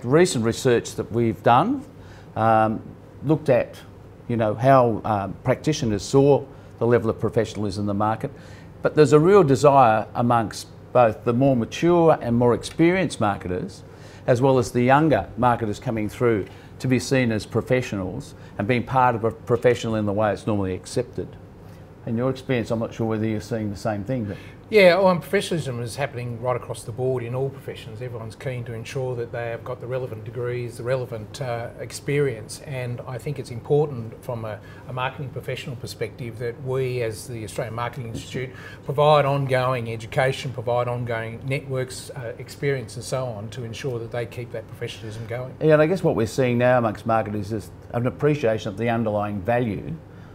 fact, recent research that we've done looked at, how practitioners saw the level of professionalism in the market, but there's a real desire amongst both the more mature and more experienced marketers, as well as the younger marketers coming through, to be seen as professionals and being part of a professional in the way it's normally accepted. In your experience, I'm not sure whether you're seeing the same thing. But yeah, well, professionalism is happening right across the board in all professions. Everyone's keen to ensure that they have got the relevant degrees, the relevant experience, and I think it's important from a marketing professional perspective that we, as the Australian Marketing Institute, provide ongoing education, provide ongoing networks, experience and so on, to ensure that they keep that professionalism going. Yeah, and I guess what we're seeing now amongst marketers is an appreciation of the underlying value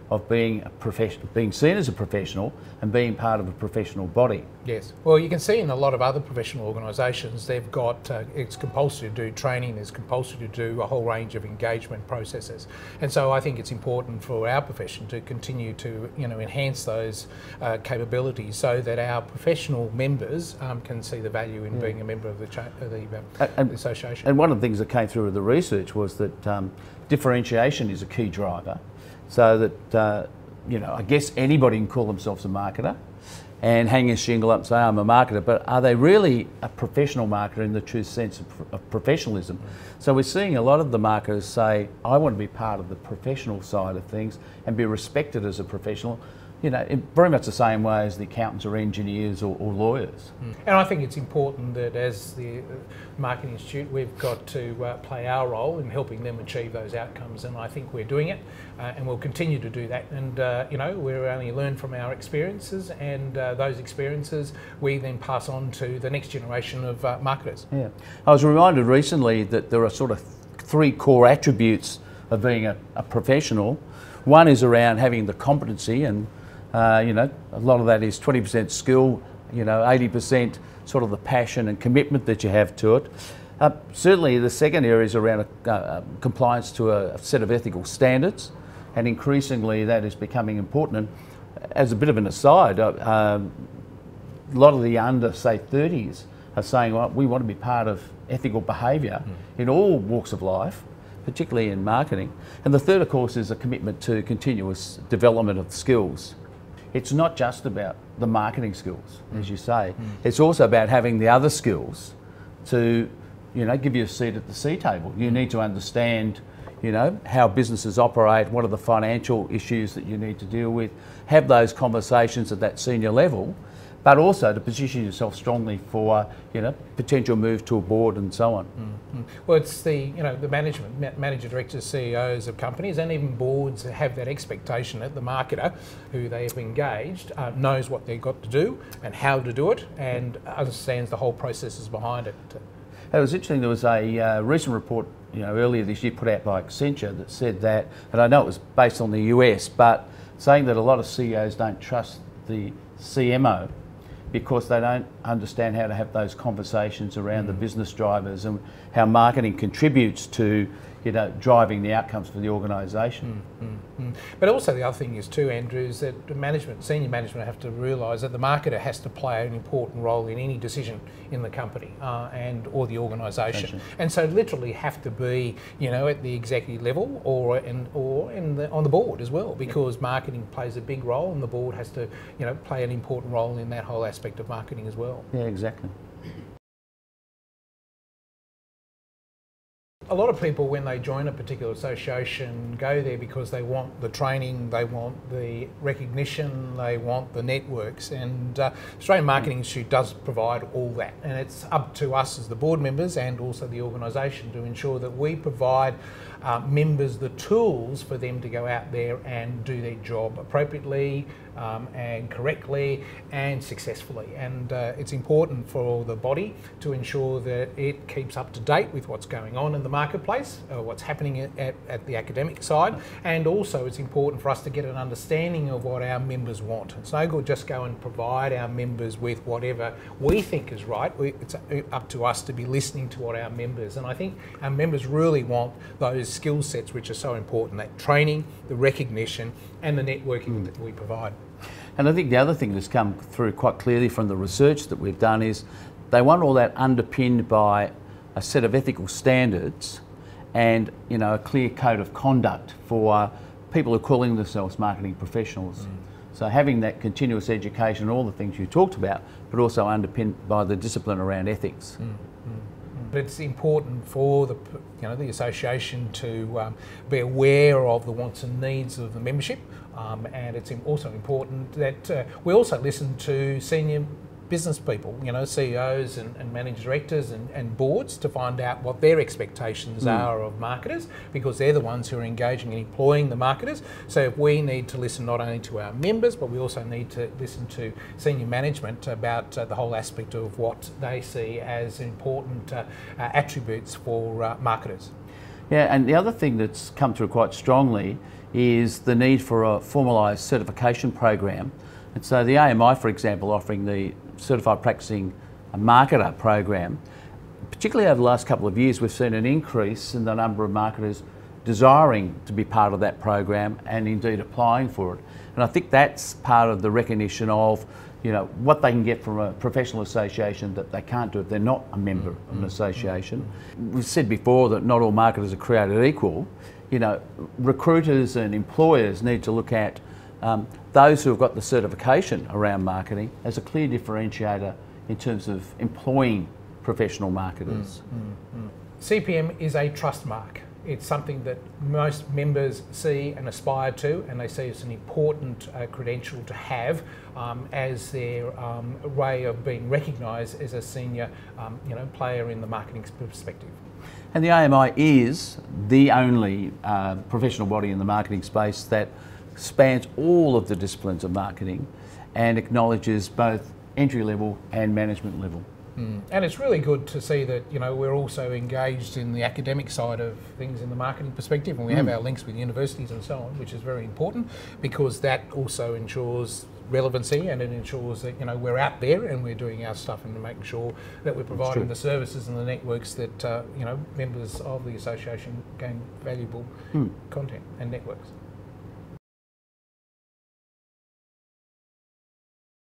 of being a professional, being seen as a professional and being part of a professional body. Yes, well, you can see in a lot of other professional organisations, they've got, it's compulsory to do training, it's compulsory to do a whole range of engagement processes. And so I think it's important for our profession to continue to, enhance those capabilities so that our professional members can see the value in being a member of the association. And one of the things that came through with the research was that differentiation is a key driver. So that, I guess anybody can call themselves a marketer and hang a shingle up and say, I'm a marketer, but are they really a professional marketer in the true sense of professionalism? So we're seeing a lot of the marketers say, I want to be part of the professional side of things and be respected as a professional, in very much the same way as the accountants or engineers or lawyers. And I think it's important that as the Marketing Institute, we've got to play our role in helping them achieve those outcomes, and I think we're doing it, and we'll continue to do that. And we're only learn from our experiences, and those experiences we then pass on to the next generation of marketers. Yeah, I was reminded recently that there are sort of 3 core attributes of being a professional. One is around having the competency, and a lot of that is 20% skill, 80% sort of the passion and commitment that you have to it. Certainly the second area is around compliance to a set of ethical standards, and increasingly that is becoming important. And as a bit of an aside, a lot of the under, say, 30s are saying, well, we want to be part of ethical behaviour in all walks of life, particularly in marketing. And the third, of course, is a commitment to continuous development of skills. It's not just about the marketing skills, as you say. It's also about having the other skills to, give you a seat at the C table. You need to understand, how businesses operate, what are the financial issues that you need to deal with, have those conversations at that senior level, but also to position yourself strongly for, potential move to a board and so on. Well, it's the manager, directors, CEOs of companies, and even boards have that expectation that the marketer who they have engaged knows what they've got to do and how to do it, and understands the whole processes behind it. It was interesting, there was a recent report earlier this year put out by Accenture that said that, and I know it was based on the US, but saying that a lot of CEOs don't trust the CMO because they don't understand how to have those conversations around the business drivers and how marketing contributes to driving the outcomes for the organisation. But also the other thing is too, Andrew, is that senior management have to realise that the marketer has to play an important role in any decision in the company or the organisation, and so literally have to be at the executive level or on the board as well, because marketing plays a big role, and the board has to play an important role in that whole aspect of marketing as well. Yeah, exactly. A lot of people, when they join a particular association, go there because they want the training, they want the recognition, they want the networks, and Australian Marketing Institute does provide all that, and it's up to us as the board members and also the organisation to ensure that we provide members the tools for them to go out there and do their job appropriately and correctly and successfully. And it's important for the body to ensure that it keeps up to date with what's going on in the marketplace, what's happening at the academic side, and also it's important for us to get an understanding of what our members want. It's no good just go and provide our members with whatever we think is right. It's up to us to be listening to what our members, and I think our members really want those skill sets which are so important, that training, the recognition and the networking that we provide. And I think the other thing that's come through quite clearly from the research that we've done is they want all that underpinned by a set of ethical standards and, you know, a clear code of conduct for people who are calling themselves marketing professionals. So having that continuous education, all the things you talked about, but also underpinned by the discipline around ethics. But it's important for the association to be aware of the wants and needs of the membership, and it's also important that we also listen to senior business people, CEOs and managing directors and boards, to find out what their expectations are of marketers, because they're the ones who are engaging and employing the marketers. So we need to listen not only to our members, but we also need to listen to senior management about the whole aspect of what they see as important attributes for marketers. Yeah, and the other thing that's come through quite strongly is the need for a formalised certification program. And so the AMI, for example, offering the Certified Practicing Marketer program, particularly over the last couple of years, we've seen an increase in the number of marketers desiring to be part of that program and indeed applying for it. And I think that's part of the recognition of, what they can get from a professional association that they can't do if they're not a member of an association. We've said before that not all marketers are created equal. Recruiters and employers need to look at those who have got the certification around marketing as a clear differentiator in terms of employing professional marketers. CPM is a trust mark. It's something that most members see and aspire to, and they see it's an important credential to have as their way of being recognised as a senior player in the marketing perspective. And the AMI is the only professional body in the marketing space that spans all of the disciplines of marketing and acknowledges both entry level and management level. And it's really good to see that we're also engaged in the academic side of things in the marketing perspective, and we have our links with universities and so on, which is very important, because that also ensures relevancy, and it ensures that we're out there and we're doing our stuff and making sure that we're providing the services and the networks that members of the association gain valuable content and networks.